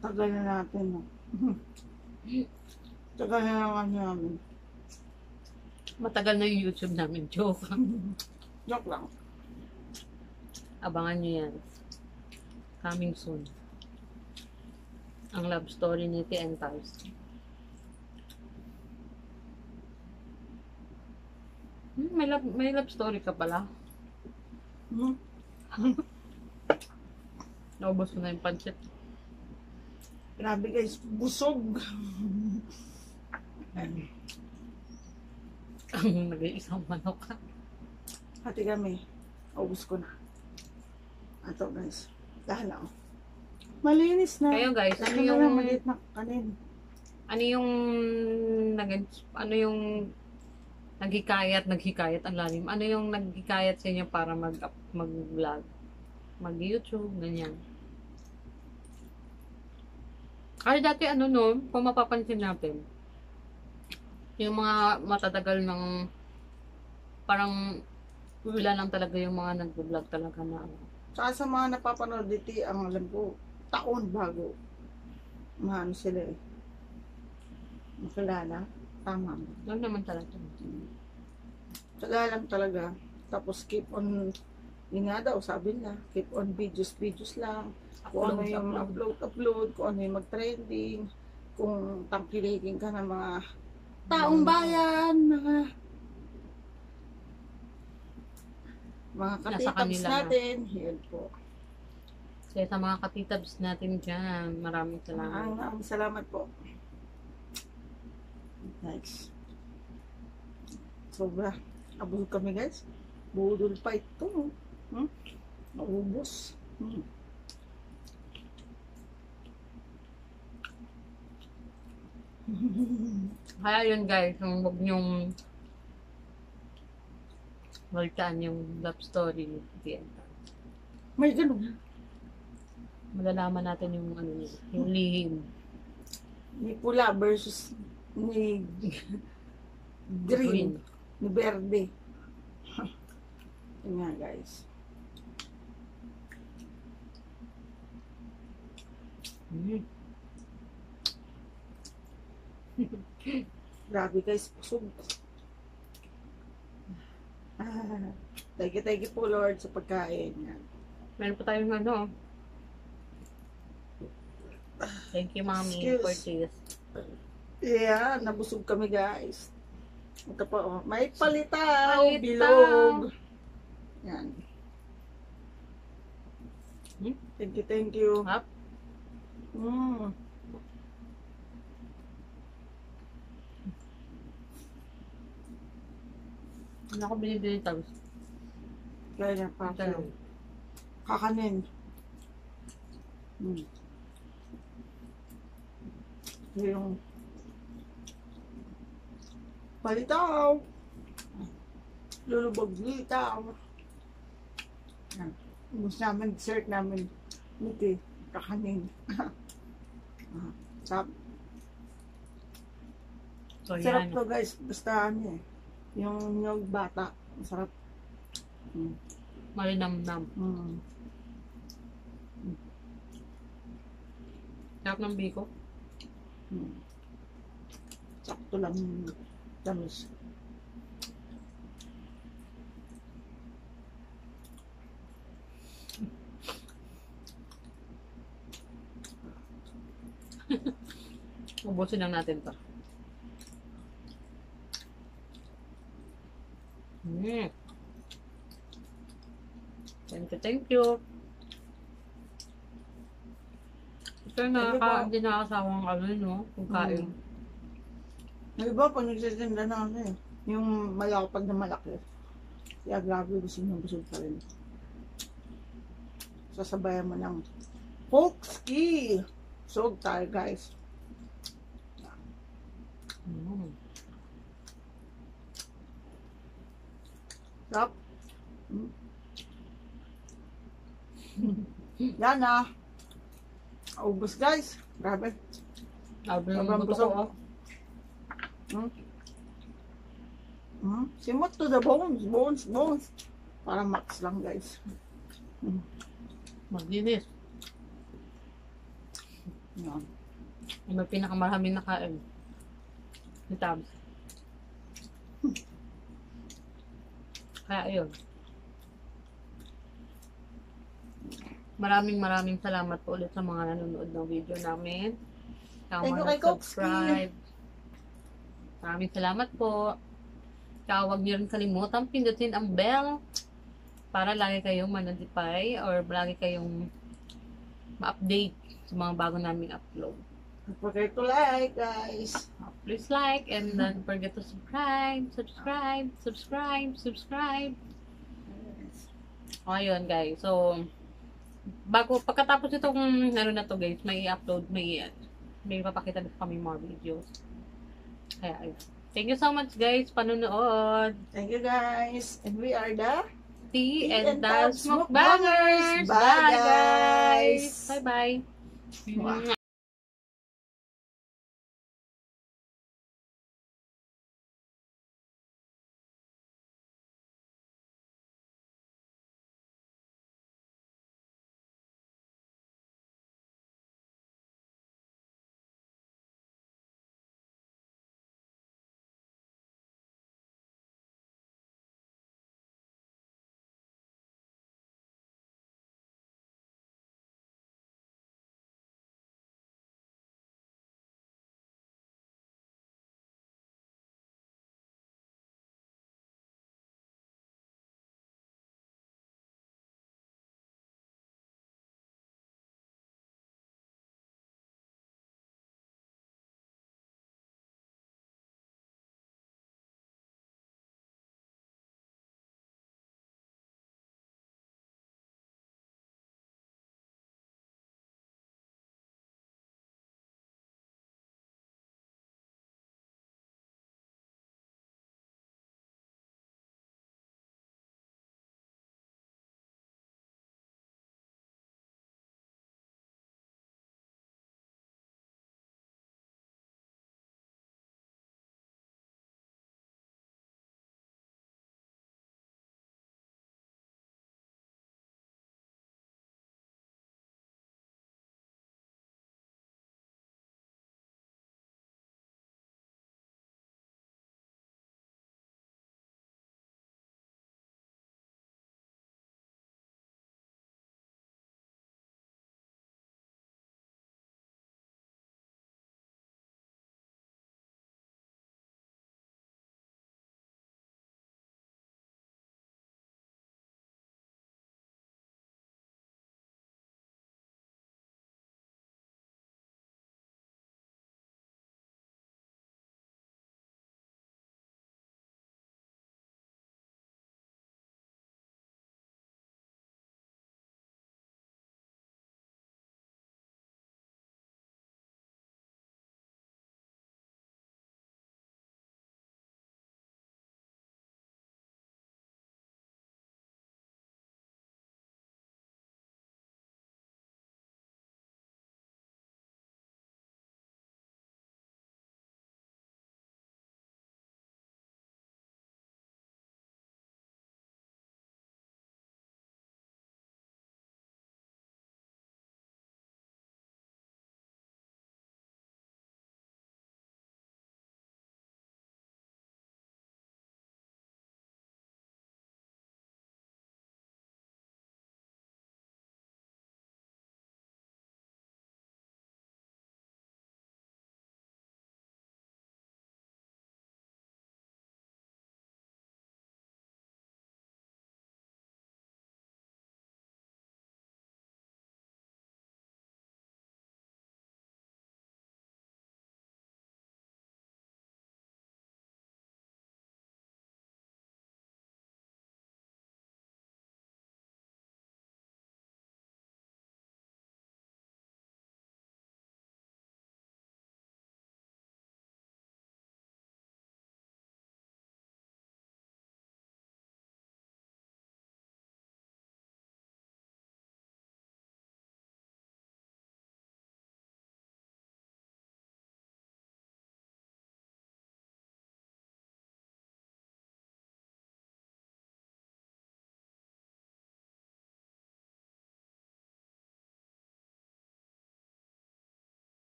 Tagal na natin, no? Tagal na lang ano namin. Matagal na yung YouTube namin. Joke. Joke lang. Abangan nyo yan. Coming soon. Ang love story ni TN Tabs. May love story ka pala. Naubos mo na yung pancit. Grabe guys, busog. Ang nag-iisang manok. Hati kami. Ubus ko na. Ato guys. Dahil ako. Malinis na. Kayo guys, ano Ito na yung lang, maliit na kanin. ano yung ano yung naghikayat ang lalim. Ano yung naghikayat sa inyo para mag-vlog, mag-YouTube, ganyan. Kasi dati ano no, kung mapapansin natin, yung mga matatagal ng parang wala lang talaga yung mga nag-vlog talaga na ano. Saka sa mga napapanood dito, ang alam ko, taon bago. Maano sila eh. Makilala. Tama mo. Lang naman talaga. Taga lang talaga. Tapos keep on, yun nga daw, sabi niya, keep on videos lang. Kung ano yung upload, kung ano yung mag-trending, kung tangkilikin ka ng mga taong bayan, mga Nasa katitabs kanila na. natin. Yan po. Kaya sa mga katitabs natin dyan, maraming salamat. Ang salamat po. Nice. Sobra. Abul kami guys. Budol pa ito. Naubos. Kaya yun guys, huwag nyong waltaan yung love story ni Tienta. May ganun. Malalaman natin yung ano niya, yung lihim. Ni pula versus ni green. Ni verde. Yun nga guys. Grabe guys, busog. Thank you po Lord sa pagkain. Meron pa tayong ano. Thank you mommy for this. Yeah, nabusog kami guys. Ito po, oh. May palitaw, bilog. Yan. Thank you. Hap. Ano ako binibili tapos? Kaya na pa. Kakanin. Yung palitaw. Lulubog litaw. Ubus namin, dessert namin. Buti, kakanin. Sarap. So, Sarap yan. to guys. Basta ano eh. Yung bata. Sarap. Malinamnam. Sarap ng biko. Sakto lang tamis. Ubusin lang natin to. Thank you. Ito hindi nakakasawang ano, no? Kung kain. Yung iba, pag nagsisinda na ano eh. Yung malapag na malaki. Kaya grabe, busog na busog pa rin. Sasabayan mo ng Pokski. Sog tayo guys. Sarap. Yan na. Ubus guys. Grabe. Sobrang busog. Simot to the bones. Para max lang guys. Maglinis. Yan. May pinakamaraming nakain. Ni Tabs. Kaya yun. Maraming salamat po ulit sa mga nanonood ng video namin. Thank you kay Subscribe. Maraming salamat po. Kaya huwag niyo rin kalimutan pindutin ang bell para lagi kayong ma-notify or lagi kayong ma-update sa mga bago naming upload. Don't forget to like, guys. Please like and don't forget to subscribe. O, ayun guys. So, pagkatapos itong ano na to guys, may upload, may papakita na kami more videos. Kaya, ayun. Thank you so much guys, panunood. Thank you, guys. And we are the Tea and Tabs Mukbangers. Bye, guys. Bye-bye. Mwah.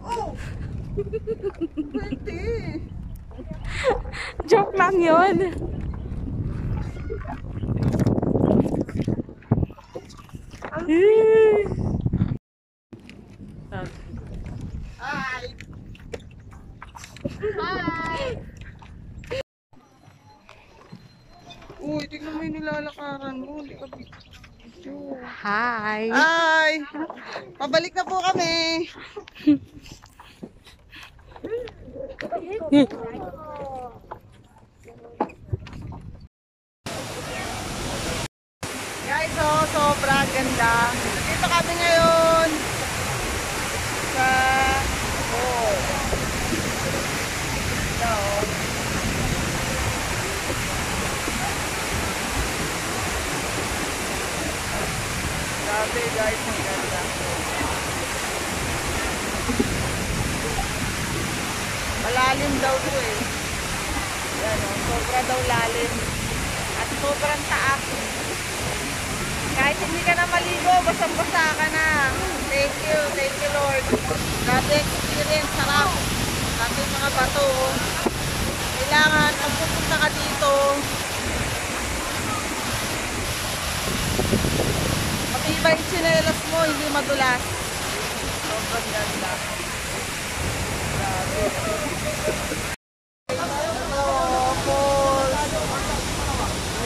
Oh! Pwede. Joke lang yun. Hi! Hi! Uy, tignan mo yung nilalakaran mo. Hindi ka video. Hi. Hi! Pabalik na po kami. Guys, oh, sobrang ganda. Dito kami ngayon sa oh. Ito. Grabe guys, ang ganda. Malalim daw to eh. Yan oh, sobra daw lalim. At sobrang taas. Kahit hindi ka na maligo, basang-basa ka na. Thank you Lord. Grabe experience, sarap. Grabe mga bato. Kailangan, pag pupunta ka dito, matibay yung tsinelas mo, hindi madulas. Sobrang ganda. Grabe. Ito, falls.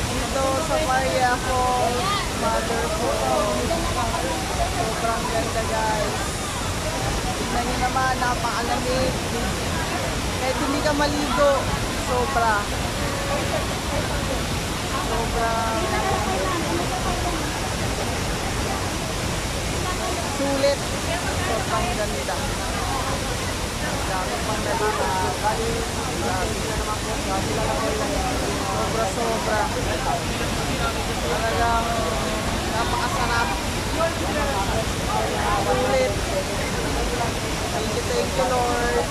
Dito sa Maria Falls. Mother Falls. Sobrang ganda guys. Tingnan nyo naman, napakalamig. Kahit hindi ka maligo, sobra. Sobrang sulit. Sobrang ganda. Dami pang nalakad. Sobra. Talagang napakasarap. Sulit. Thank you Lord.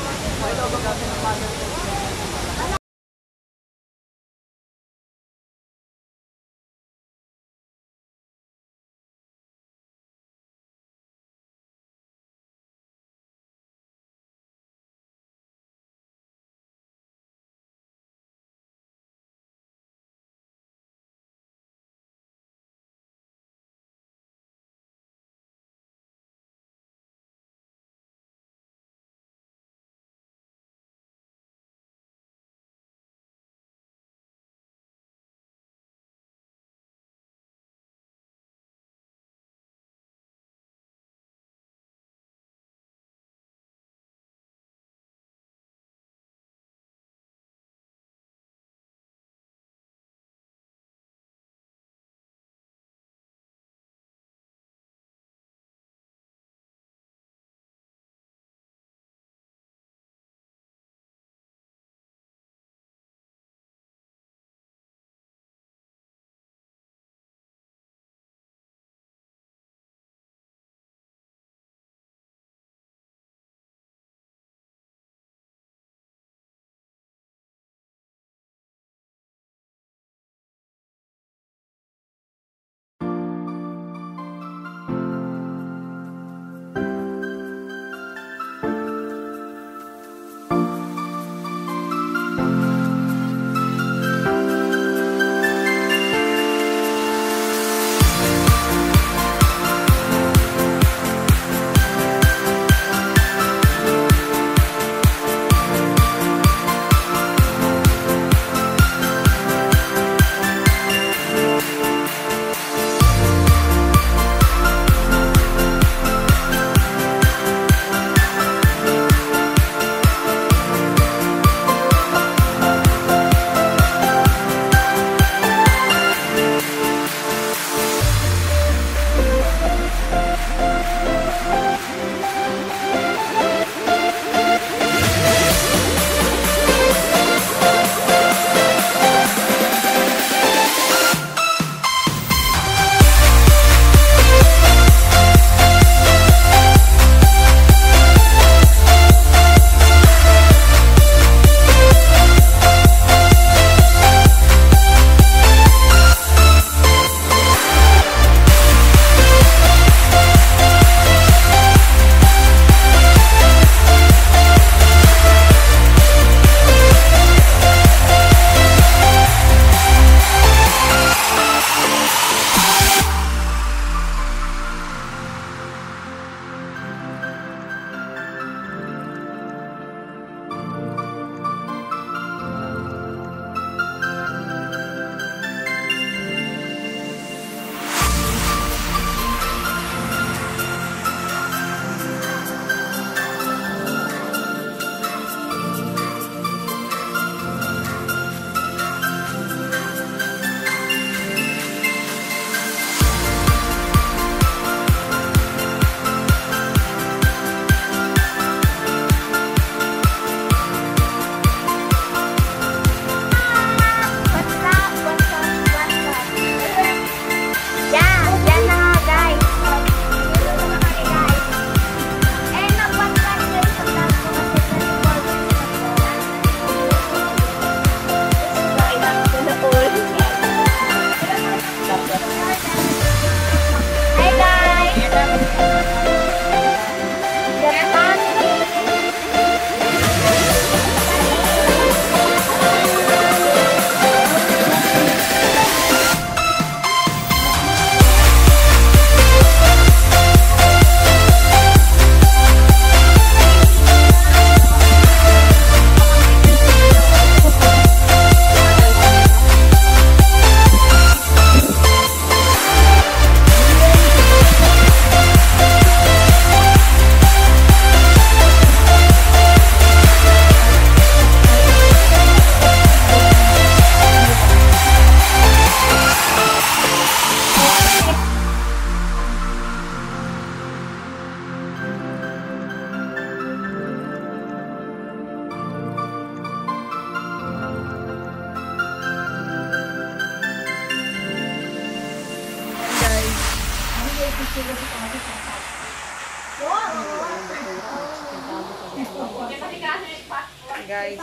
Guys,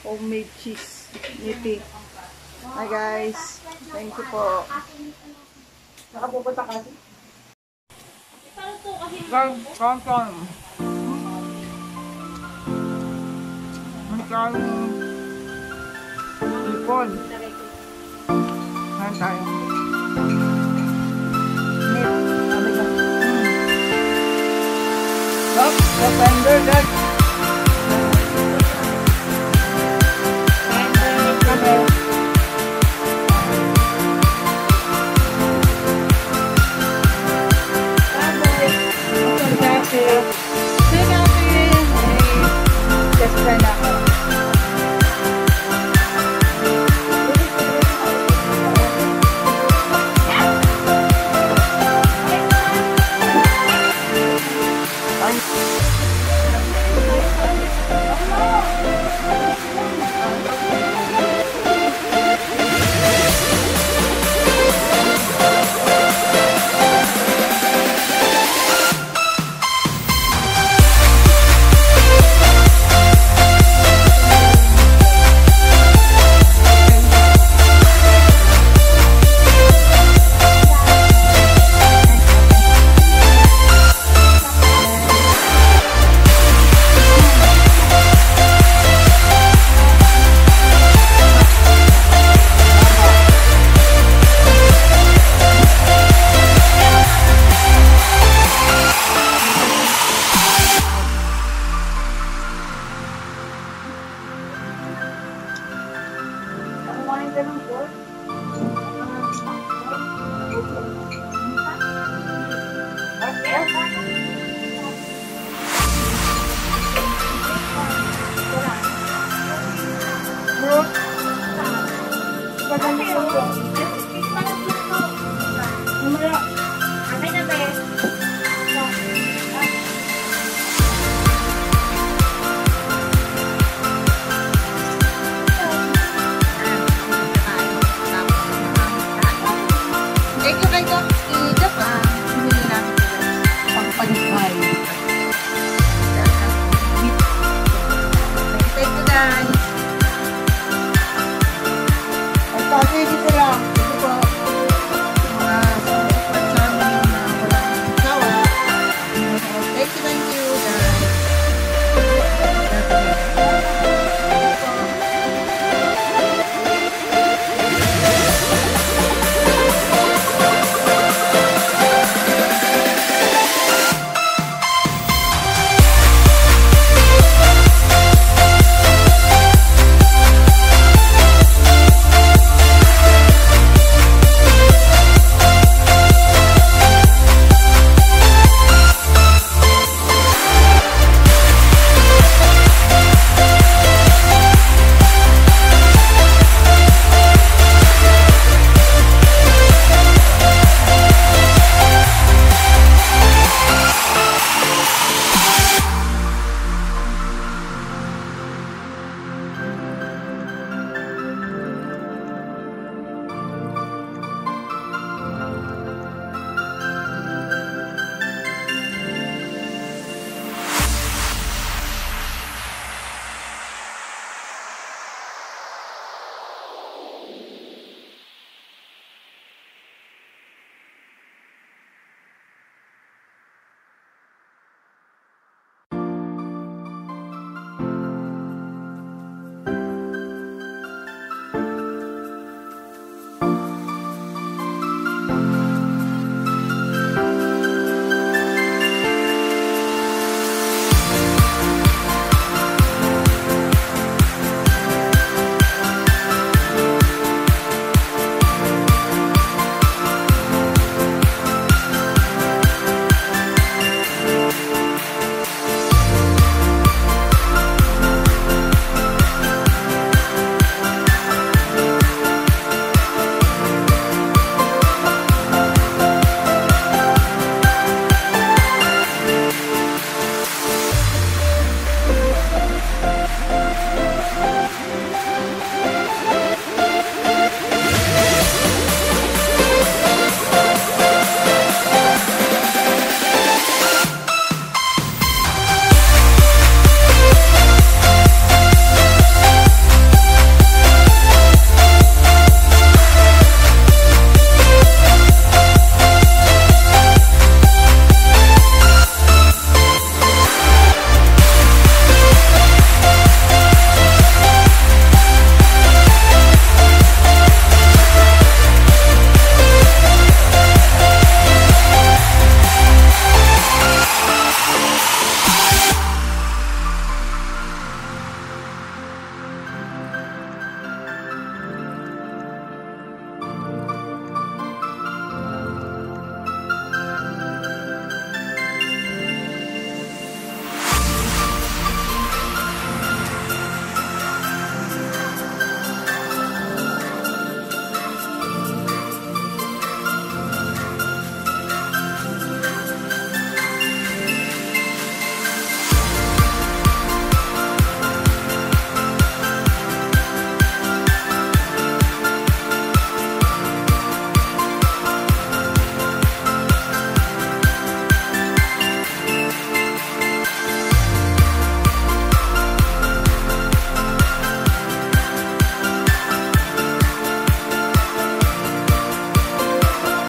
homemade cheese. Nipi. Hi guys. Thank you po. Nakapupunta kasi. Konton. Magkano ipon. Saan tayo? Nip. Sabi ka. Look, the vendor guys. Fruit.